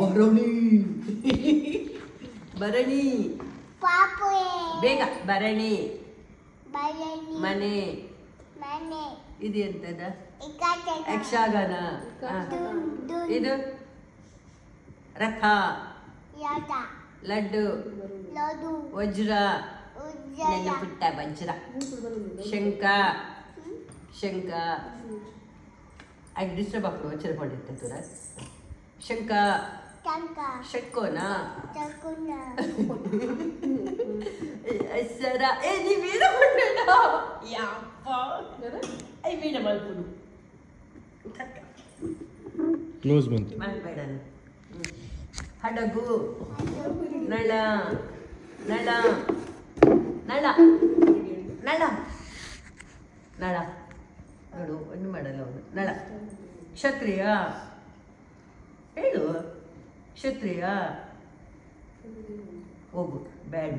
ಭರಣಿ ಭರಣಿ ಬೇಗ ಭರಣಿ ಮನೆ ಇದು ಎಂತದ ಯಕ್ಷಗಾನ ಇದು ರಥ ಲಡ್ಡು ವಜ್ರ ನನ್ನ ಪುಟ್ಟ ವಜ್ರ ಶಂಕ ಶಂಕ ಡಿಸ್ಟರ್ಬ್ ಆಗ್ತದೆ ವಜ್ರ ಪಡಿತ್ತೆ ತುರ ಶಂಕ ಶಂಕೋನ ಸರ ಏ ನೀ ವೀಣ ಮಾಡ್ಬೇಡ ಯಪ್ಪ ಐ ವೀಣ ಮಾಡ್ಬೋದು ಕ್ಲೋಸ್ ಬಂತು ಮಾಡಬೇಡ ಹಡಗು ನಳ ನಳ ನಳ ನಳ ನಳ ನೋಡು ಒಂದು ಮಾಡಲ್ಲ ಅವನು ನಳ ಕ್ಷತ್ರಿಯ ಹೇಳು ಕ್ಷತ್ರಿಯ ಹೋಗು ಬ್ಯಾಡ್